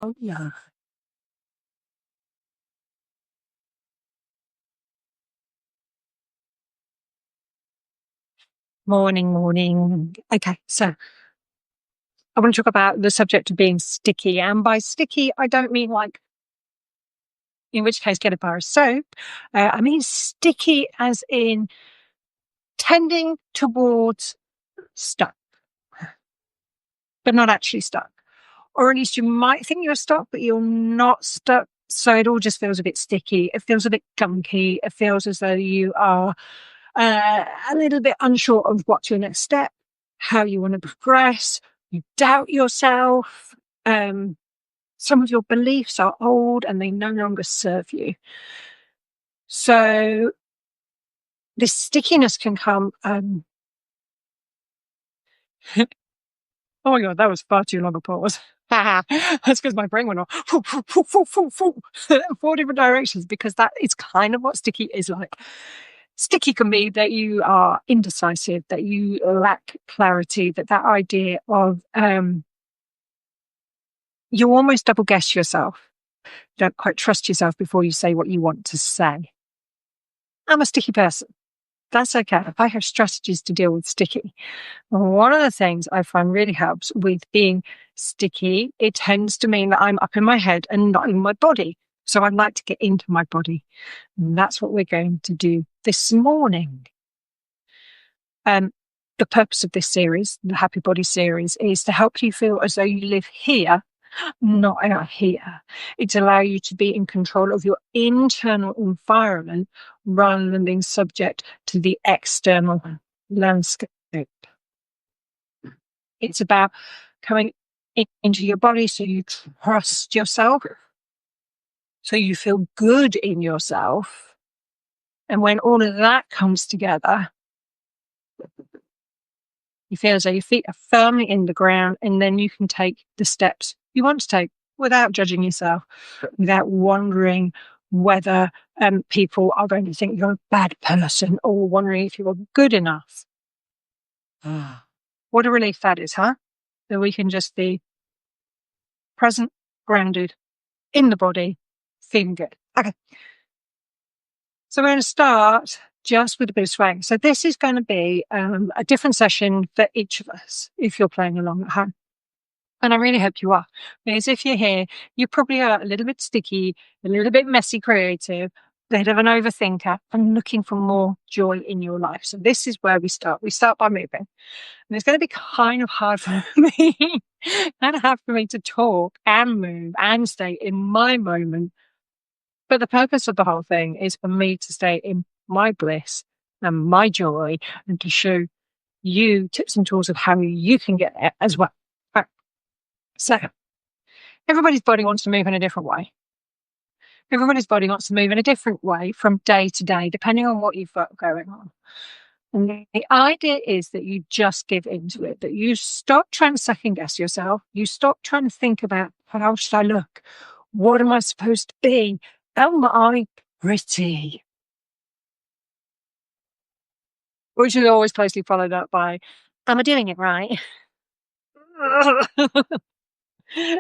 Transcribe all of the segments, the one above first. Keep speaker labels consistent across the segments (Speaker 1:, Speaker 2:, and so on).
Speaker 1: Oh, yeah. Morning, morning. Okay, so I want to talk about the subject of being sticky. And by sticky, I don't mean like, in which case, get a bar of soap. I mean sticky as in tending towards stuck, but not actually stuck. Or at least you might think you're stuck, but you're not stuck. So it all just feels a bit sticky. It feels a bit gunky. It feels as though you are a little bit unsure of what's your next step, how you want to progress. You doubt yourself. Some of your beliefs are old and they no longer serve you. So this stickiness can come. Oh my God, that was far too long a pause. That's because my brain went off 4 different directions, because that is kind of what sticky is like. Sticky can be that you are indecisive, that you lack clarity, that idea of you almost double guess yourself. You don't quite trust yourself before you say what you want to say. I'm a sticky person. That's okay. I have strategies to deal with sticky. One of the things I find really helps with being sticky, it tends to mean that I'm up in my head and not in my body. So I'd like to get into my body. And that's what we're going to do this morning. The purpose of this series, the Happy Body series, is to help you feel as though you live here, not out here. It's allow you to be in control of your internal environment rather than being subject to the external landscape. It's about coming into your body so you trust yourself, so you feel good in yourself. And when all of that comes together, you feel as though your feet are firmly in the ground, and then you can take the steps you want to take without judging yourself, without wondering whether people are going to think you're a bad person or wondering if you're good enough. What a relief that is, huh? That we can just be present, grounded, in the body, feeling good. Okay. So we're going to start just with a bit of swag. So this is going to be a different session for each of us if you're playing along at home. And I really hope you are. Because if you're here, you probably are a little bit sticky, a little bit messy creative, a bit of an overthinker, and looking for more joy in your life. So this is where we start. We start by moving. And it's going to be kind of hard for me, kind of hard for me to talk and move and stay in my moment. But the purpose of the whole thing is for me to stay in my bliss and my joy, and to show you tips and tools of how you can get there as well. Right. So everybody's body wants to move in a different way. Everybody's body wants to move in a different way from day to day, depending on what you've got going on. And the idea is that you just give into it, that you stop trying to second guess yourself. You stop trying to think about, how should I look? What am I supposed to be? Am I pretty? Which is always closely followed up by, am I doing it right?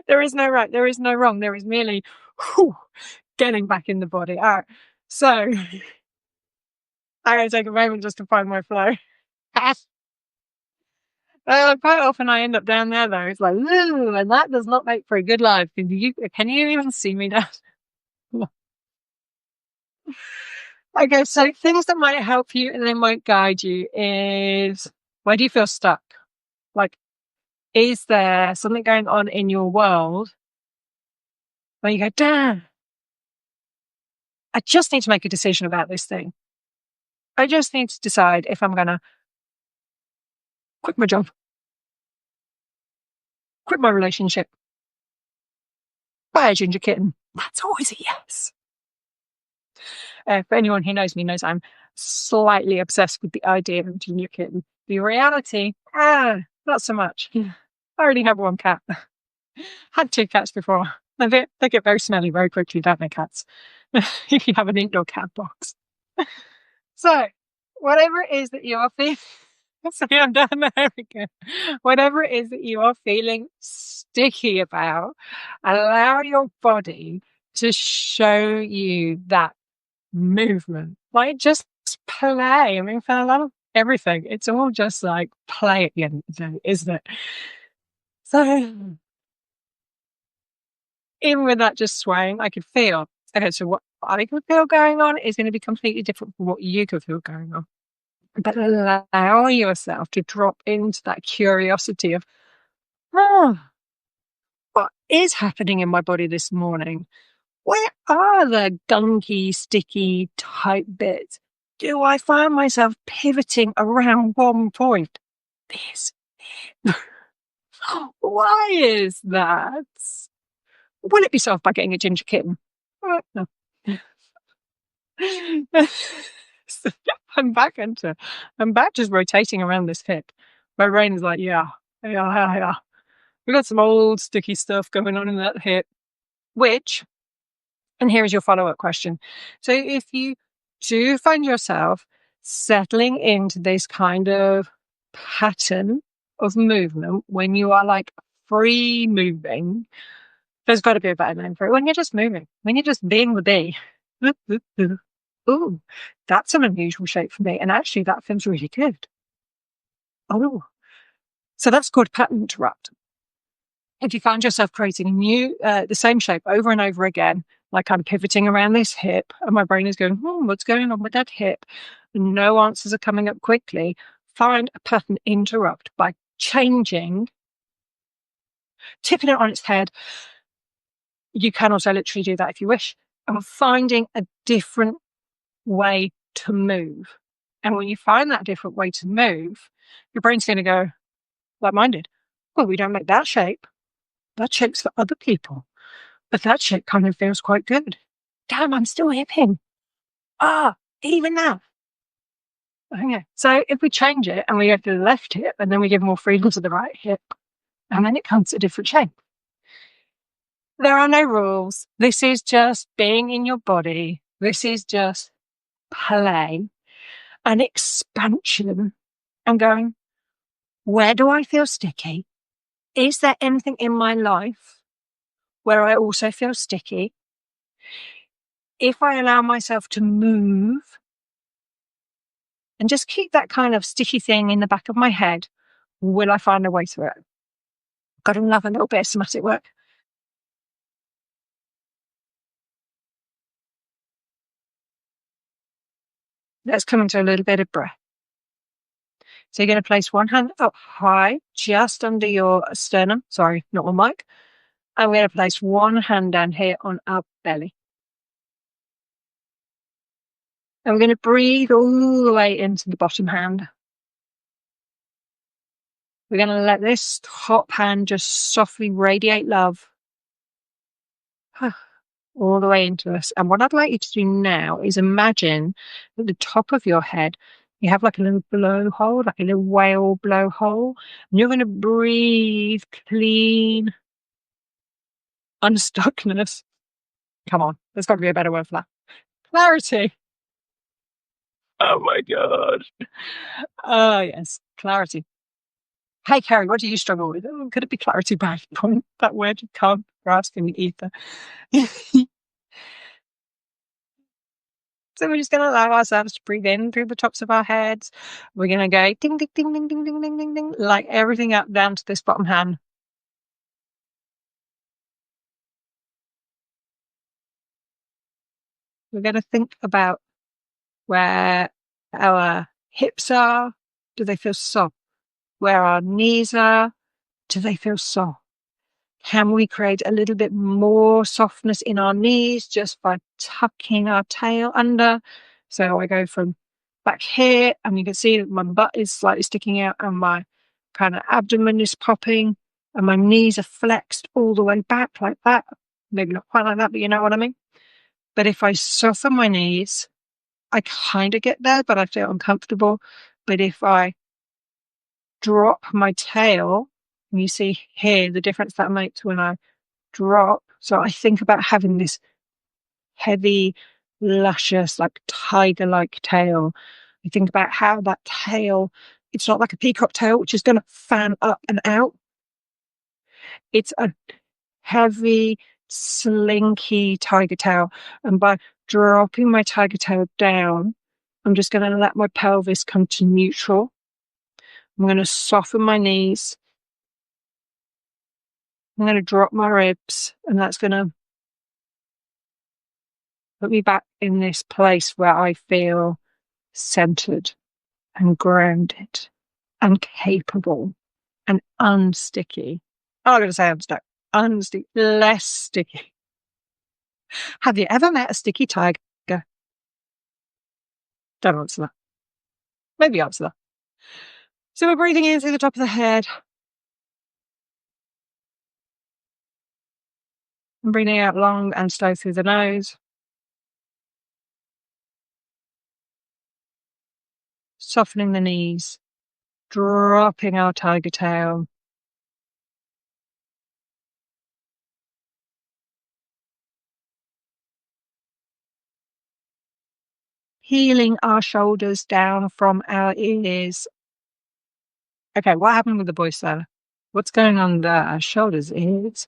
Speaker 1: There is no right, there is no wrong. There is merely getting back in the body. All right. So I'm going to take a moment just to find my flow. Quite often I end up down there though. It's like, ooh, and that does not make for a good life. Can you even see me now? Okay, so things that might help you and they might guide you is, where do you feel stuck? Like, is there something going on in your world where you go, damn, I just need to make a decision about this thing. I just need to decide if I'm going to quit my job, quit my relationship, buy a ginger kitten. That's always a yes. For anyone who knows me knows I'm slightly obsessed with the idea of a ginger kitten. The reality, not so much. I already have one cat. Had 2 cats before. They get very smelly very quickly, don't they, cats? If you have an indoor cat box. So, whatever it is that you are feeling, See, I'm down there again. Whatever it is that you are feeling sticky about, allow your body to show you that movement. Like, just play. I mean, for a lot of everything, it's all just like play at the end of the day, isn't it? So even with that just swaying, I could feel, okay, so what I could feel going on is going to be completely different from what you could feel going on. But allow yourself to drop into that curiosity of, oh, what is happening in my body this morning? Where are the gunky, sticky type bits? Do I find myself pivoting around one point? This. Why is that? Will it be solved by getting a ginger kitten? No. So I'm back just rotating around this hip. My brain is like, yeah. We've got some old sticky stuff going on in that hip, which, and here is your follow-up question. So if you do find yourself settling into this kind of pattern of movement when you are like free moving, there's got to be a better name for it. When you're just moving, when you're just being the bee. Ooh, that's an unusual shape for me. And actually, that feels really good. Oh, so that's called pattern interrupt. If you find yourself creating a new, the same shape over and over again, like I'm pivoting around this hip and my brain is going, what's going on with that hip? And no answers are coming up quickly. Find a pattern interrupt by changing, tipping it on its head. You can also literally do that if you wish. And finding a different way to move. And when you find that different way to move, your brain's going to go, like mine did, well, we don't make that shape. That shape's for other people. But that shape kind of feels quite good. Damn, I'm still hipping. Even now. Okay. So if we change it and we go to the left hip and then we give more freedom to the right hip, and then it comes a different shape. There are no rules. This is just being in your body. This is just play and expansion and going, where do I feel sticky? Is there anything in my life where I also feel sticky? If I allow myself to move and just keep that kind of sticky thing in the back of my head, will I find a way through it? Got to love a little bit of somatic work. Let's come into a little bit of breath. So you're going to place one hand up high, just under your sternum. Sorry, not on mic. And we're going to place one hand down here on our belly. And we're going to breathe all the way into the bottom hand. We're going to let this top hand just softly radiate love all the way into us. And what I'd like you to do now is imagine at the top of your head, you have like a little blowhole, like a little whale blowhole. And you're going to breathe clean unstuckness. Come on, there's got to be a better word for that. Clarity. Oh my God. Oh, yes, clarity. Hey, Carrie, what do you struggle with? Oh, could it be clarity back? That word you can't grasp in the ether. So we're just going to allow ourselves to breathe in through the tops of our heads. We're going to go ding, ding, ding, ding, ding, ding, ding, ding, ding, like everything up down to this bottom hand. We're going to think about where our hips are. Do they feel soft? Where our knees are, do they feel soft? Can we create a little bit more softness in our knees just by tucking our tail under? So I go from back here, and you can see that my butt is slightly sticking out and my kind of abdomen is popping and my knees are flexed all the way back like that. Maybe not quite like that, but you know what I mean? But if I soften my knees, I kind of get there, but I feel uncomfortable. But if I drop my tail, and you see here the difference that makes when I drop. So I think about having this heavy, luscious, like tiger-like tail. I think about how that tail It's not like a peacock tail, which is going to fan up and out. It's a heavy, slinky tiger tail. And by dropping my tiger tail down, I'm just going to let my pelvis come to neutral. I'm going to soften my knees. I'm going to drop my ribs, and that's going to put me back in this place where I feel centered and grounded and capable and unsticky. Oh, I'm going to say unstuck. Unsticky, less sticky. Have you ever met a sticky tiger? Don't answer that. Maybe answer that. So we're breathing in through the top of the head. And breathing out long and slow through the nose. Softening the knees. Dropping our tiger tail. Peeling our shoulders down from our ears. Okay, what happened with the voice there? What's going on there? Our shoulders, ears.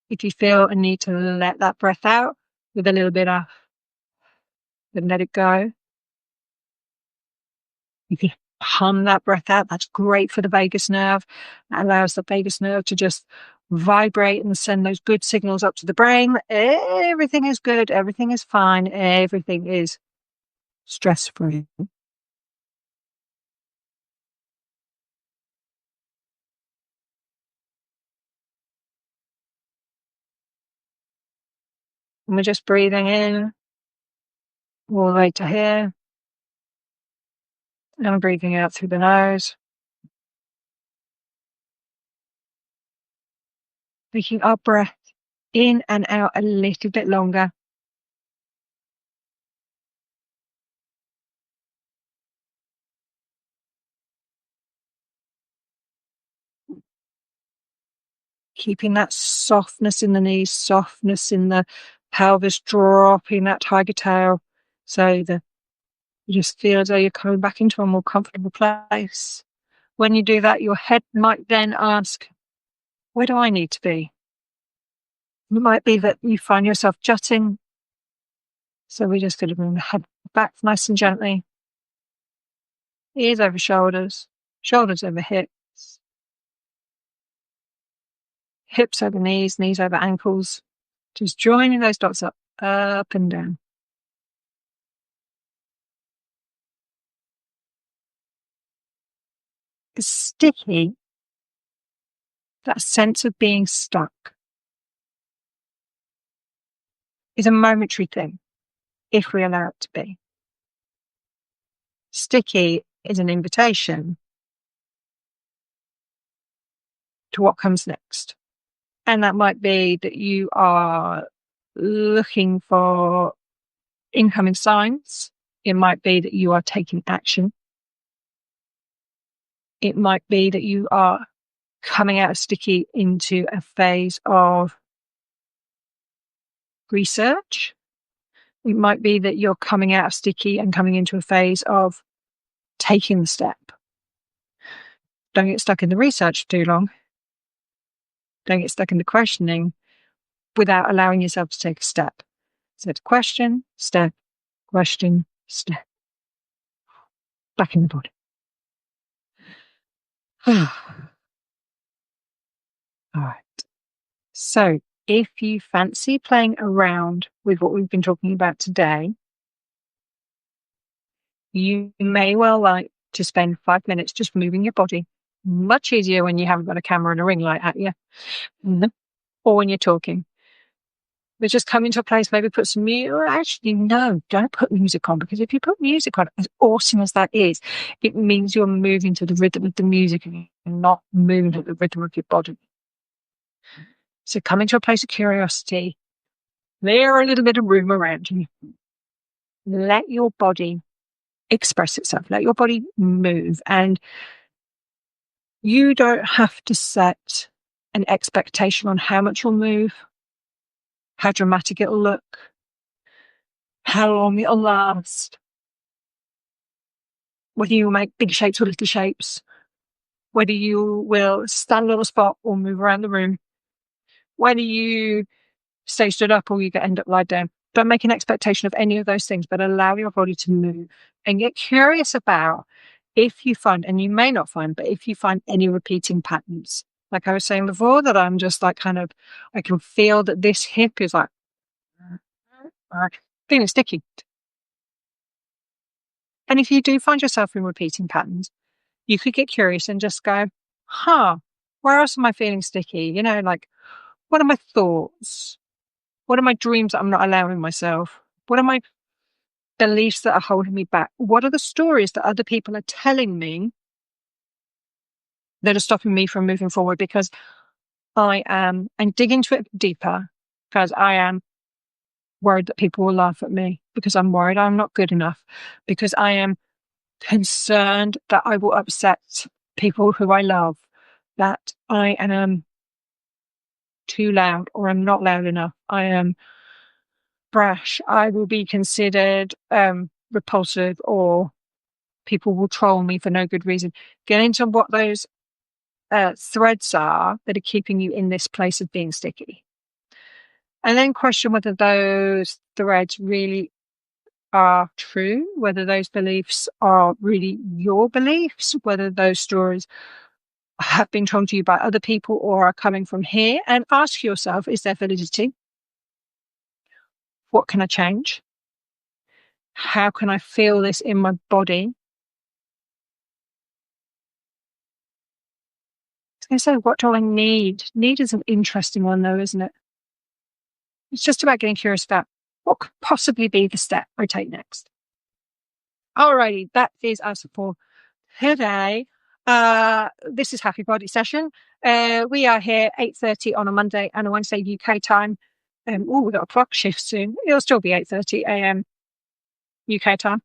Speaker 1: If you feel a need to let that breath out with a little bit of, then let it go. If you hum that breath out, that's great for the vagus nerve. That allows the vagus nerve to just vibrate and send those good signals up to the brain. Everything is good. Everything is fine. Everything is stress-free. And we're just breathing in all the way to here. And I'm breathing out through the nose. Taking our breath in and out a little bit longer. Keeping that softness in the knees, softness in the pelvis, dropping that tiger tail so that you just feel as though you're coming back into a more comfortable place. When you do that, your head might then ask, where do I need to be? It might be that you find yourself jutting. So we're just going to bring the head back nice and gently. Ears over shoulders, shoulders over hips, hips over knees, knees over ankles. Just joining those dots up and down. It's sticky, that sense of being stuck, is a momentary thing if we allow it to be. Sticky is an invitation to what comes next. And that might be that you are looking for incoming signs. It might be that you are taking action. It might be that you are coming out of sticky into a phase of research. It might be that you're coming out of sticky and coming into a phase of taking the step. Don't get stuck in the research for too long. Don't get stuck in the questioning without allowing yourself to take a step. So it's question, step, question, step. Back in the body. All right. So if you fancy playing around with what we've been talking about today, you may well like to spend 5 minutes just moving your body. Much easier when you haven't got a camera and a ring light at you, or when you're talking. But just come into a place, maybe put some music. Actually, no, don't put music on, because if you put music on, as awesome as that is, it means you're moving to the rhythm of the music and not moving to the rhythm of your body. So come into a place of curiosity. Clear a little bit of room around you. Let your body express itself. Let your body move. And you don't have to set an expectation on how much you'll move. how dramatic it'll look, how long it'll last, whether you make big shapes or little shapes, whether you will stand on a spot or move around the room, whether you stay stood up or you end up lied down. Don't make an expectation of any of those things, but allow your body to move and get curious about if you find, and you may not find, but if you find any repeating patterns. Like I was saying before, that I'm just like I can feel that this hip is like feeling sticky. And if you do find yourself in repeating patterns, you could get curious and just go, where else am I feeling sticky? You know, like, what are my thoughts? What are my dreams that I'm not allowing myself? What are my beliefs that are holding me back? What are the stories that other people are telling me that are stopping me from moving forward? Because I am, and dig into it deeper, because I am worried that people will laugh at me, because I'm worried I'm not good enough, because I am concerned that I will upset people who I love, that I am too loud or I'm not loud enough. I am brash. I will be considered repulsive, or people will troll me for no good reason. Get into what those threads are that are keeping you in this place of being sticky. And then question whether those threads really are true, whether those beliefs are really your beliefs, whether those stories have been told to you by other people or are coming from here. And ask yourself, is there validity? What can I change? How can I feel this in my body? I was going to say, what do I need? Need is an interesting one, though, isn't it? It's just about getting curious about what could possibly be the step I take next. Alrighty, that is us for today. This is Happy Body Session. We are here 8:30 on a Monday and a Wednesday UK time. We've got a clock shift soon. It'll still be 8:30 a.m. UK time.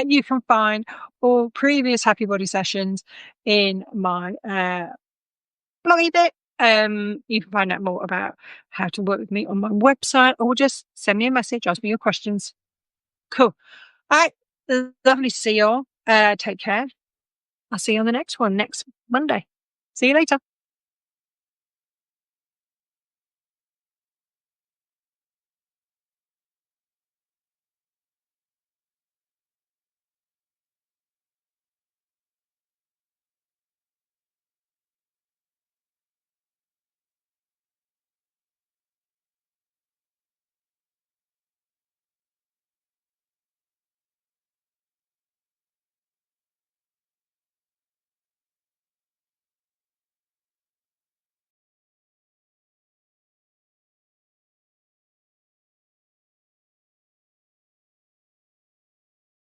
Speaker 1: You can find all previous Happy Body Sessions in my bloggy bit. You can find out more about how to work with me on my website, or just send me a message, ask me your questions. Cool. All right. Lovely to see you all. Take care. I'll see you on the next one next Monday. See you later.